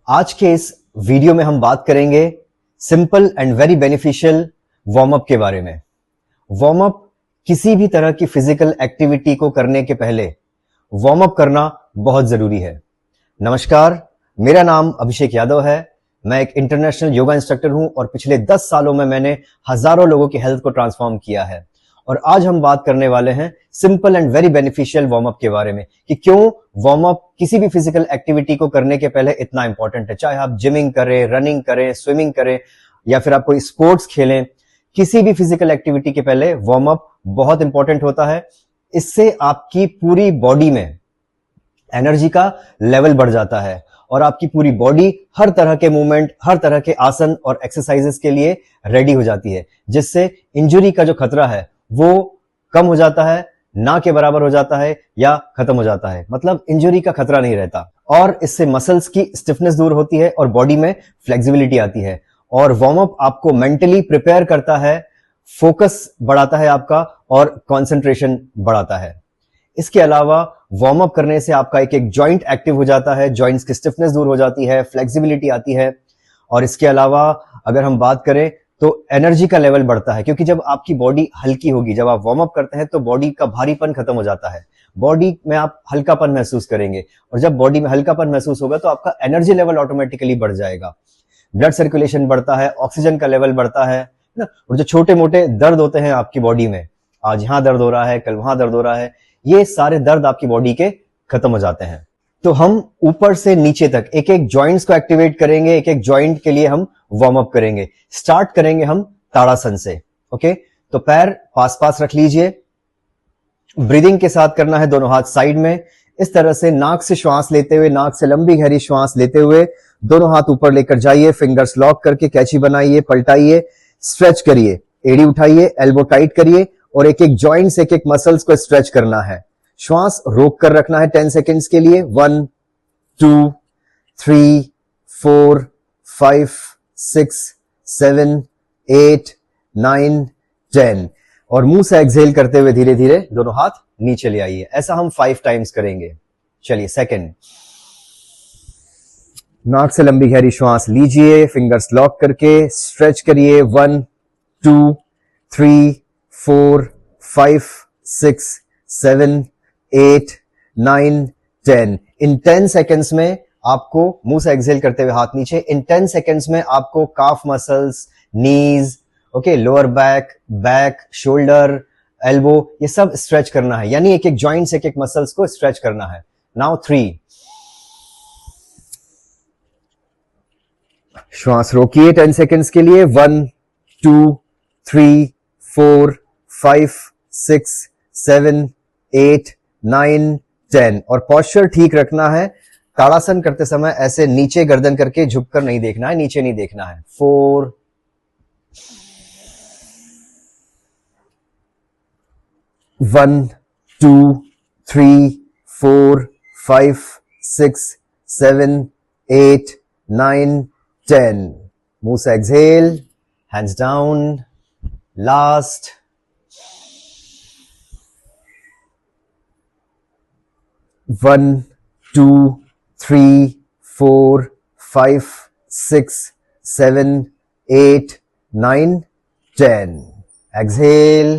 आज के इस वीडियो में हम बात करेंगे simple and very beneficial warm up के बारे में। वार्म अप किसी भी तरह की फिजिकल एक्टिविटी को करने के पहले वार्म अप करना बहुत जरूरी है। नमस्कार, मेरा नाम अभिषेक यादव है। मैं एक इंटरनेशनल योगा इंस्ट्रक्टर हूं और पिछले 10 सालों में मैंने हजारों लोगों की हेल्थ को ट्रांसफॉर्म किया है। और आज हम बात करने वाले हैं simple and very beneficial warm up के बारे में कि क्यों वार्म अप किसी भी फिजिकल एक्टिविटी को करने के पहले इतना इंपॉर्टेंट है। चाहे आप जिमिंग करें, रनिंग करें, स्विमिंग करें या फिर आप कोई स्पोर्ट्स खेलें, किसी भी फिजिकल एक्टिविटी के पहले वार्म अप बहुत इंपॉर्टेंट होता है। इससे आपकी पूरी बॉडी में एनर्जी का लेवल बढ़ जाता है और आपकी पूरी बॉडी हर तरह के मूवमेंट, हर तरह के आसन और एक्सरसाइजेस के लिए रेडी हो जाती है, जिससे इंजरी का जो खतरा है वो कम हो जाता है, ना के बराबर हो जाता है या खत्म हो जाता है। मतलब इंजरी का खतरा नहीं रहता और इससे मसल्स की स्टिफनेस दूर होती है और बॉडी में फ्लेक्सिबिलिटी आती है। और वार्म अप आपको मेंटली प्रिपेयर करता है, फोकस बढ़ाता है आपका और कंसंट्रेशन बढ़ाता है। इसके अलावा वार्म अप करने से आपका एक एक जॉइंट एक्टिव हो जाता है, जॉइंट्स की स्टिफनेस दूर हो जाती है, फ्लेक्सिबिलिटी आती है। और इसके अलावा अगर हम बात करें तो एनर्जी का लेवल बढ़ता है, क्योंकि जब आपकी बॉडी हल्की होगी, जब आप वार्म अप करते हैं तो बॉडी का भारीपन खत्म हो जाता है, बॉडी में आप हल्कापन महसूस करेंगे और जब बॉडी में हल्कापन महसूस होगा तो आपका एनर्जी लेवल ऑटोमेटिकली बढ़ जाएगा, ब्लड सर्कुलेशन बढ़ता है, ऑक्सीजन का लेवल बढ़ता है ना। और जो छोटे मोटे दर्द होते हैं आपकी बॉडी में, आज यहां दर्द हो रहा है, कल वहां दर्द हो रहा है, ये सारे दर्द आपकी बॉडी के खत्म हो जाते हैं। तो हम ऊपर से नीचे तक एक एक जॉइंट्स को एक्टिवेट करेंगे, एक एक जॉइंट के लिए हम वार्म अप करेंगे। स्टार्ट करेंगे हम ताड़ासन से। ओके, तो पैर पास पास रख लीजिए, ब्रीदिंग के साथ करना है, दोनों हाथ साइड में। इस तरह से नाक से श्वास लेते हुए, नाक से लंबी गहरी श्वास लेते हुए दोनों हाथ ऊपर लेकर जाइए, फिंगर्स लॉक करके कैची बनाइए, पलटाइए, स्ट्रेच करिए, एड़ी उठाइए, एल्बो टाइट करिए और एक एक जॉइंट से एक एक मसल्स को स्ट्रेच करना है। श्वास रोक कर रखना है 10 सेकेंड्स के लिए। 1 2 3 4 5 6 7 8 9 10 और मुंह से एक्सहेल करते हुए धीरे धीरे दोनों हाथ नीचे ले आइए। ऐसा हम 5 टाइम्स करेंगे। चलिए, सेकंड, नाक से लंबी गहरी श्वास लीजिए, फिंगर्स लॉक करके स्ट्रेच करिए। 1 2 3 4 5 6 7 8 9 10। इन 10 सेकेंड्स में आपको मुंह से एक्सहेल करते हुए हाथ नीचे, इन 10 सेकेंड्स में आपको calf muscles, knees, okay, lower back, back, shoulder, elbow, ये सब स्ट्रेच करना है, यानी एक एक जॉइंट से एक एक मसल्स को स्ट्रेच करना है। नाउ 3, श्वास रोकिए 10 सेकेंड्स के लिए। 1 2 3 4 5 6 7 8 9 10 और पोस्चर ठीक रखना है। ताड़ासन करते समय ऐसे नीचे गर्दन करके झुककर नहीं देखना है, नीचे नहीं देखना है। 4 1 2 3 4 5 6 7 8 9 10। मुंह से exhale, hands down, last. 1 2 3 4 5 6 7 8 9 10। Exhale,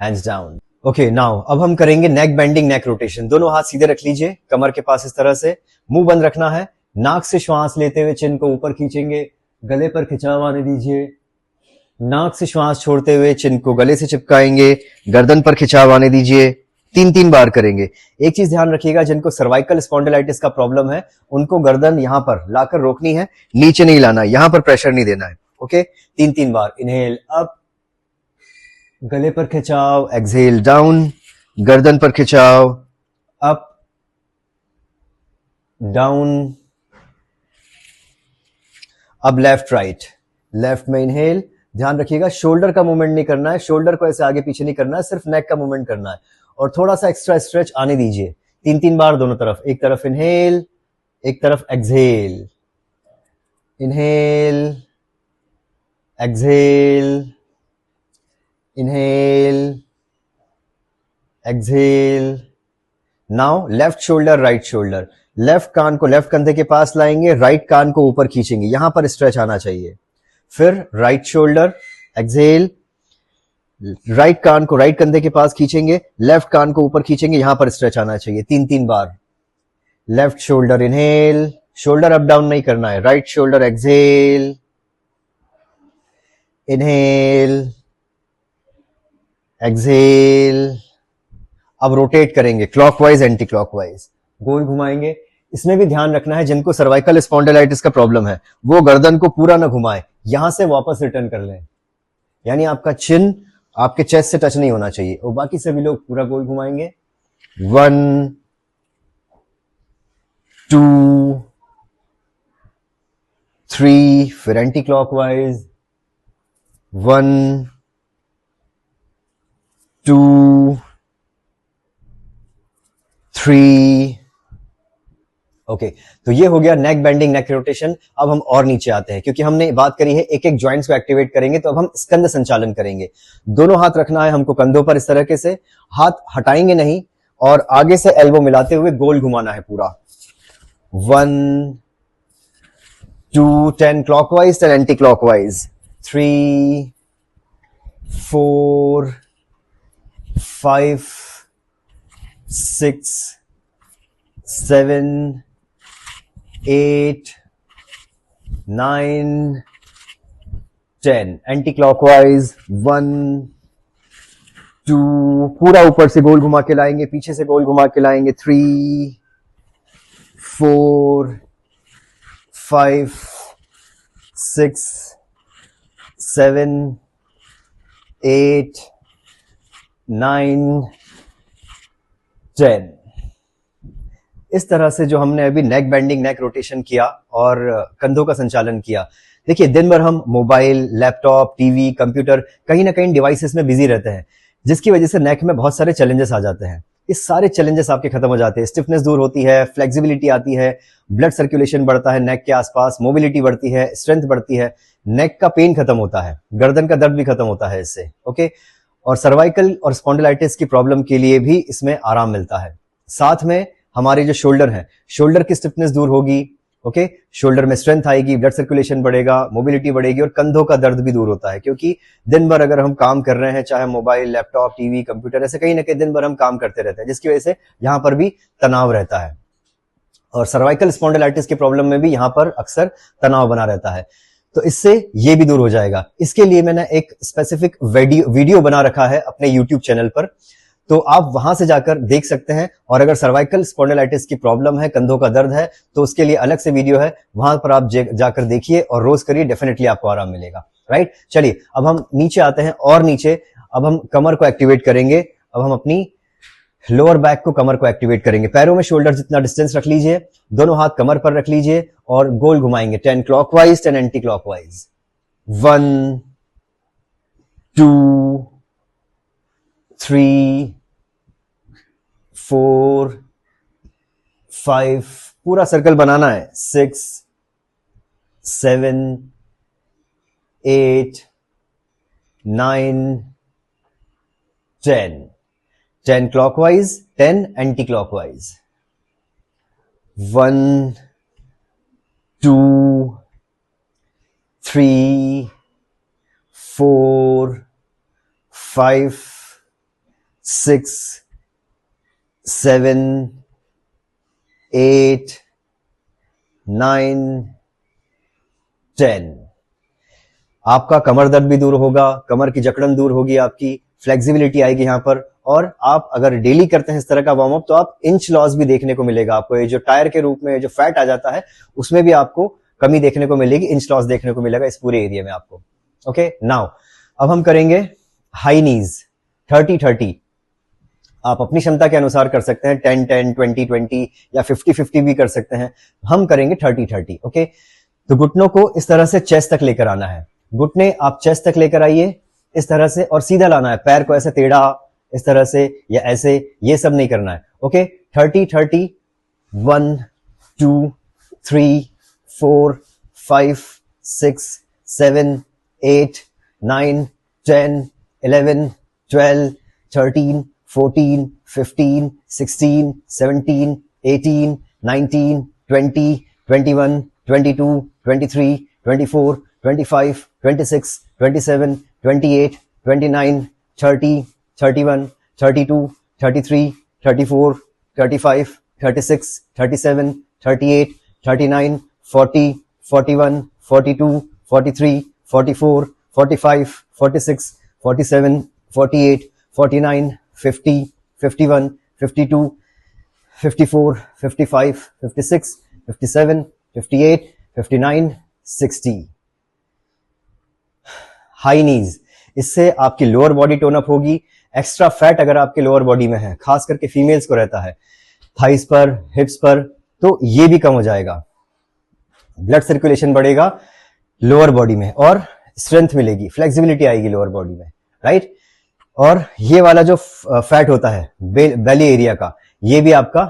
hands down. Okay, now अब हम करेंगे नेक बेंडिंग, नेक रोटेशन। दोनों हाथ सीधे रख लीजिए कमर के पास, इस तरह से मुंह बंद रखना है। नाक से श्वास लेते हुए चिन को ऊपर खींचेंगे, गले पर खिंचाव आने दीजिए। नाक से श्वास छोड़ते हुए चिन को गले से चिपकाएंगे, गर्दन पर खिंचाव आने दीजिए। 3 बार करेंगे। एक चीज ध्यान रखिएगा, जिनको सर्वाइकल स्पॉन्डिलाइटिस का प्रॉब्लम है उनको गर्दन यहां पर लाकर रोकनी है, नीचे नहीं लाना है, यहां पर प्रेशर नहीं देना है। ओके, 3 बार। इनहेल अप, गले पर खिंचाव, एक्सहेल डाउन, गर्दन पर खिंचाव, अप डाउन। अब लेफ्ट राइट, लेफ्ट में इनहेल, ध्यान रखिएगा शोल्डर का मूवमेंट नहीं करना है, शोल्डर को ऐसे आगे पीछे नहीं करना है, सिर्फ नेक का मूवमेंट करना है और थोड़ा सा एक्स्ट्रा स्ट्रेच आने दीजिए। 3 बार दोनों तरफ, एक तरफ इनहेल, एक तरफ exhale, inhale, exhale, inhale, exhale. Now left shoulder, right shoulder, left कान को लेफ्ट कंधे के पास लाएंगे, राइट कान को ऊपर खींचेंगे, यहां पर स्ट्रेच आना चाहिए। फिर राइट शोल्डर, एक्सहेल, राइट कान को राइट कंधे के पास खींचेंगे, लेफ्ट कान को ऊपर खींचेंगे, यहां पर स्ट्रेच आना चाहिए 3-3 बार। Left shoulder inhale, shoulder up down नहीं करना है, right shoulder exhale, inhale, exhale. अब रोटेट करेंगे क्लॉकवाइज एंटी क्लॉकवाइज, गोल घुमाएंगे। इसमें भी ध्यान रखना है जिनको सर्वाइकल स्पॉन्डिलाइटिस का प्रॉब्लम है वो गर्दन को पूरा ना घुमाए, यहां से वापस रिटर्न कर लें, यानी आपका चिन आपके चेस्ट से टच नहीं होना चाहिए। और बाकी सभी लोग पूरा गोल घुमाएंगे। 1 2 3, फिर एंटी क्लॉकवाइज 1 2 3। ओके, तो ये हो गया नेक बेंडिंग, नेक रोटेशन। अब हम और नीचे आते हैं, क्योंकि हमने बात करी है एक एक जॉइंट्स को एक्टिवेट करेंगे, तो अब हम स्कंद संचालन करेंगे। दोनों हाथ रखना है हमको कंधों पर इस तरीके से, हाथ हटाएंगे नहीं, और आगे से एल्बो मिलाते हुए गोल घुमाना है पूरा। 1 2, 10 clockwise, 10 anti clockwise, 3 4 5 6 7 8 9 10 anti clockwise. 1 2, पूरा ऊपर से गोल घुमा के लाएंगे, पीछे से गोल घुमा के लाएंगे। 3 4 5 6 7 8 9 10। इस तरह से जो हमने अभी नेक बेंडिंग, नेक रोटेशन किया और कंधों का संचालन किया। देखिए, दिन भर हम मोबाइल, लैपटॉप, टीवी, कंप्यूटर, कहीं ना कहीं डिवाइसेस में बिजी रहते हैं, जिसकी वजह से नेक में बहुत सारे चैलेंजेस आ जाते हैं। इस सारे चैलेंजेस आपके खत्म हो जाते हैं, स्टिफनेस दूर होती है, फ्लेक्सिबिलिटी आती है, ब्लड सर्कुलेशन बढ़ता है नेक के आसपास, मोबिलिटी बढ़ती है, स्ट्रेंथ बढ़ती है, नेक का पेन खत्म होता है, गर्दन का दर्द भी खत्म होता है इससे। ओके, और सर्वाइकल और स्पॉन्डिलाइटिस की प्रॉब्लम के लिए भी इसमें आराम मिलता है। साथ में हमारे जो शोल्डर है, शोल्डर की स्टिफनेस दूर होगी। ओके, शोल्डर में स्ट्रेंथ आएगी, ब्लड सर्कुलेशन बढ़ेगा, मोबिलिटी बढ़ेगी, और कंधों का दर्द भी दूर होता है, क्योंकि दिन भर अगर हम काम कर रहे हैं, चाहे मोबाइल, लैपटॉप, टीवी, कंप्यूटर, ऐसे कहीं ना कहीं दिन भर हम काम करते रहते हैं, जिसकी वजह से यहां पर भी तनाव रहता है। और सर्वाइकल स्पॉन्डिलाइटिस की प्रॉब्लम में भी यहां पर अक्सर तनाव बना रहता है, तो इससे ये भी दूर हो जाएगा। इसके लिए मैंने एक स्पेसिफिक वीडियो बना रखा है अपने यूट्यूब चैनल पर, तो आप वहां से जाकर देख सकते हैं। और अगर सर्वाइकल स्पॉन्डिलाइटिस की प्रॉब्लम है, कंधों का दर्द है, तो उसके लिए अलग से वीडियो है, वहां पर आप जाकर देखिए और रोज करिए, डेफिनेटली आपको आराम मिलेगा। राइट, चलिए अब हम नीचे आते हैं, और नीचे अब हम कमर को एक्टिवेट करेंगे। अब हम अपनी लोअर बैक को, कमर को एक्टिवेट करेंगे। पैरों में शोल्डर जितना डिस्टेंस रख लीजिए, दोनों हाथ कमर पर रख लीजिए और गोल घुमाएंगे 10 क्लॉकवाइज, 10 एंटी क्लॉकवाइज। 1 2 3 4 5, पूरा सर्कल बनाना है। 6 7 8 9 10, 10 clockwise, 10 anti-clockwise. 1 2 3 4 5 6 7 8 9 10। आपका कमर दर्द भी दूर होगा, कमर की जकड़न दूर होगी, आपकी फ्लेक्सिबिलिटी आएगी यहां पर। और आप अगर डेली करते हैं इस तरह का वार्म अप, तो आप इंच लॉस भी देखने को मिलेगा आपको। ये जो टायर के रूप में जो फैट आ जाता है, उसमें भी आपको कमी देखने को मिलेगी, इंच लॉस देखने को मिलेगा इस पूरे एरिया में आपको। ओके, नाउ अब हम करेंगे हाई नीज 30-30। आप अपनी क्षमता के अनुसार कर सकते हैं, 10-10, 20-20 या 50-50 भी कर सकते हैं। हम करेंगे 30-30। ओके, तो घुटनों को इस तरह से चेस्ट तक लेकर आना है। घुटने आप चेस्ट तक लेकर आइए इस तरह से, और सीधा लाना है। पैर को ऐसे टेढ़ा इस तरह से या ऐसे, ये सब नहीं करना है। ओके, 30-30, 1 2 3 4 5 6 7 8 9 10 11 12 13 14, 15, 16, 17, 18, 19, 20, 21, 22, 23, 24, 25, 26, 27, 28, 29, 30, 31, 32, 33, 34, 35, 36, 37, 38, 39, 40, 41, 42, 43, 44, 45, 46, 47, 48, 49, 50, 51, 52, 54, 55, 56, 57, 58, 59, 60. हाई नीज, इससे आपकी लोअर बॉडी टोन अप होगी। एक्स्ट्रा फैट अगर आपके लोअर बॉडी में है, खास करके फीमेल्स को रहता है, थाइस पर, हिप्स पर, तो ये भी कम हो जाएगा। ब्लड सर्कुलेशन बढ़ेगा लोअर बॉडी में और स्ट्रेंथ मिलेगी, फ्लेक्सिबिलिटी आएगी लोअर बॉडी में, राइट। और ये वाला जो फैट होता है बेली एरिया का, ये भी आपका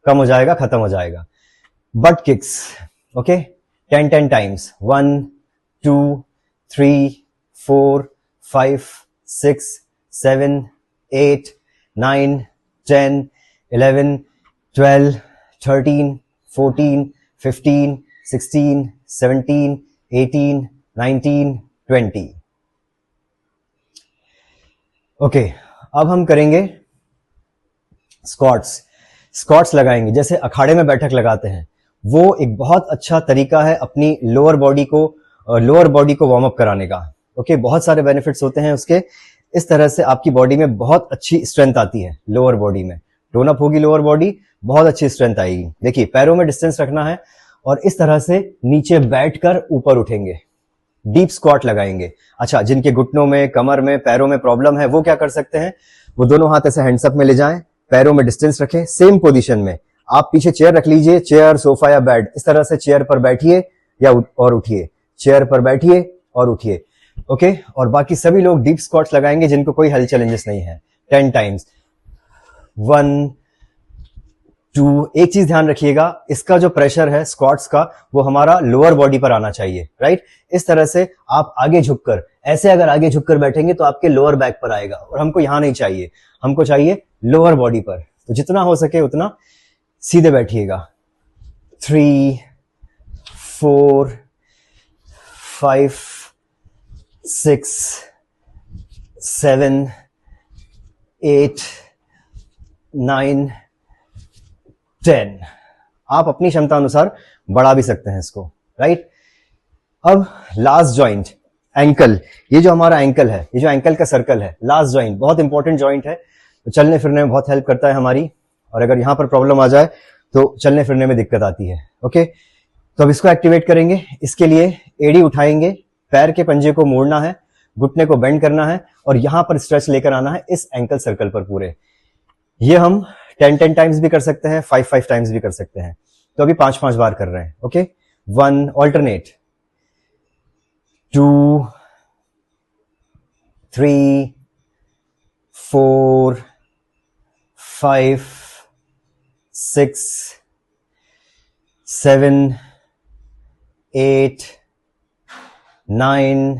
कम हो जाएगा, खत्म हो जाएगा। But kicks, okay, 10 times, 1, 2, 3, 4, 5, 6, 7, 8, 9, 10, 11, 12, 13, 14, 15, 16, 17, 18, 19, 20। Okay, अब हम करेंगे स्क्वाट्स। स्क्वाट्स लगाएंगे जैसे अखाड़े में बैठक लगाते हैं, वो एक बहुत अच्छा तरीका है अपनी लोअर बॉडी को वार्म अप कराने का। ओके, बहुत सारे बेनिफिट्स होते हैं उसके। इस तरह से आपकी बॉडी में बहुत अच्छी स्ट्रेंथ आती है, लोअर बॉडी में टोन अप होगी, लोअर बॉडी बहुत अच्छी स्ट्रेंथ आएगी। देखिए, पैरों में डिस्टेंस रखना है और इस तरह से नीचे बैठकर ऊपर उठेंगे, डीप स्क्वाट लगाएंगे। अच्छा, जिनके घुटनों में, कमर में, पैरों में प्रॉब्लम है, वो क्या कर सकते हैं, वो दोनों हाथ ऐसे हैंड्स अप में ले जाएं, पैरों में डिस्टेंस रखें, सेम पोजीशन में। आप पीछे चेयर रख लीजिए, चेयर, सोफा या बेड, इस तरह से चेयर पर बैठिए या और उठिए, चेयर पर बैठिए और उठिए। ओके, और बाकी सभी लोग डीप स्क्वाट्स लगाएंगे जिनको कोई हेल्थ चैलेंजेस नहीं है, 10 टाइम्स। 1, 2, एक चीज ध्यान रखिएगा, इसका जो प्रेशर है स्क्वाट्स का, वो हमारा लोअर बॉडी पर आना चाहिए, राइट। इस तरह से आप आगे झुककर, ऐसे अगर आगे झुककर बैठेंगे तो आपके लोअर बैक पर आएगा, और हमको यहां नहीं चाहिए, हमको चाहिए लोअर बॉडी पर। तो जितना हो सके उतना सीधे बैठिएगा। 3, 4, 5, 6, 7, 8, 9, 10। आप अपनी क्षमता अनुसार बढ़ा भी सकते हैं इसको, राइट। अब लास्ट जॉइंट, एंकल। ये जो हमारा एंकल है, ये जो एंकल का सर्कल है, लास्ट जॉइंट बहुत इंपॉर्टेंट जॉइंट है, तो चलने फिरने में बहुत हेल्प करता है हमारी। और अगर यहां पर प्रॉब्लम आ जाए तो चलने फिरने में दिक्कत आती है। ओके, तो अब इसको एक्टिवेट करेंगे। इसके लिए एड़ी उठाएंगे, पैर के पंजे को मोड़ना है, घुटने को बेंड करना है और यहां पर स्ट्रेच लेकर आना है इस एंकल सर्कल पर पूरे। ये हम 10 टाइम्स भी कर सकते हैं, 5 टाइम्स भी कर सकते हैं। तो अभी 5 बार कर रहे हैं। Okay, 1, alternate, 2, 3, 4, 5, 6, 7, 8, 9,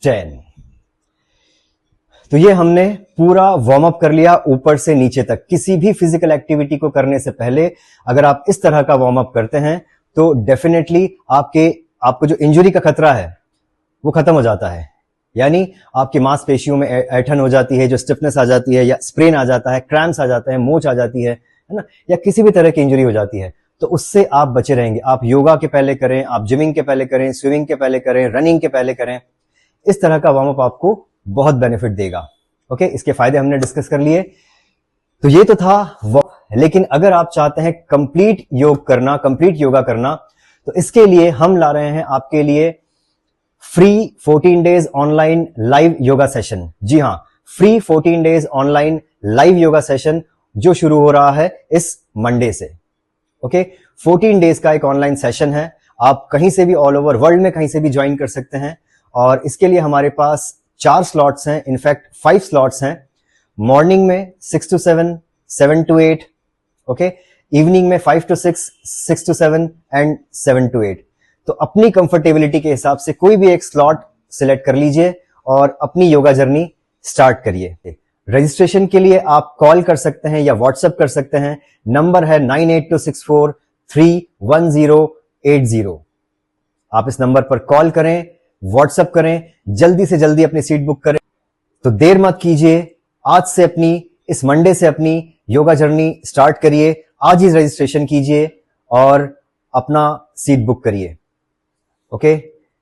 10। तो ये हमने पूरा वार्म अप कर लिया ऊपर से नीचे तक। किसी भी फिजिकल एक्टिविटी को करने से पहले अगर आप इस तरह का वार्म अप करते हैं तो डेफिनेटली आपको जो इंजरी का खतरा है वो खत्म हो जाता है। यानी आपकी मांसपेशियों में ऐठन हो जाती है, जो स्टिफनेस आ जाती है, या स्प्रेन आ जाता है, क्रैम्प्स आ जाते हैं, मोच आ जाती है ना, या किसी भी तरह की इंजरी हो जाती है, तो उससे आप बचे रहेंगे। आप योगा के पहले करें, आप जिमिंग के पहले करें, स्विमिंग के पहले करें, रनिंग के पहले करें। इस तरह का वार्म अप आपको बहुत बेनिफिट देगा। ओके, इसके फायदे हमने डिस्कस कर लिए। तो ये तो था, लेकिन अगर आप चाहते हैं कंप्लीट योगा करना, तो इसके लिए हम ला रहे हैं आपके लिए free 14 days online live yoga session. जी हां, free 14 days online live yoga session जो शुरू हो रहा है इस मंडे से। ओके, 14 डेज का एक ऑनलाइन सेशन है। आप कहीं से भी, ऑल ओवर वर्ल्ड में कहीं से भी ज्वाइन कर सकते हैं। और इसके लिए हमारे पास 4 स्लॉट्स हैं, इनफैक्ट 5 स्लॉट्स हैं। मॉर्निंग में 6 to 7, 7 to 8, ओके, इवनिंग में 5 to 6, 6 to 7 एंड 7 to 8। तो अपनी कंफर्टेबिलिटी के हिसाब से कोई भी एक स्लॉट सिलेक्ट कर लीजिए और अपनी योगा जर्नी स्टार्ट करिए। रजिस्ट्रेशन के लिए आप कॉल कर सकते हैं या व्हाट्सएप कर सकते हैं। नंबर है 9826431080। आप इस नंबर पर कॉल करें, व्हाट्सएप करें, जल्दी से जल्दी अपनी सीट बुक करें। तो देर मत कीजिए, आज से इस मंडे से अपनी योगा जर्नी स्टार्ट करिए। आज ही रजिस्ट्रेशन कीजिए और अपना सीट बुक करिए। ओके,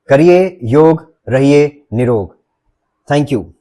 करिए योग, रहिए निरोग। Thank you.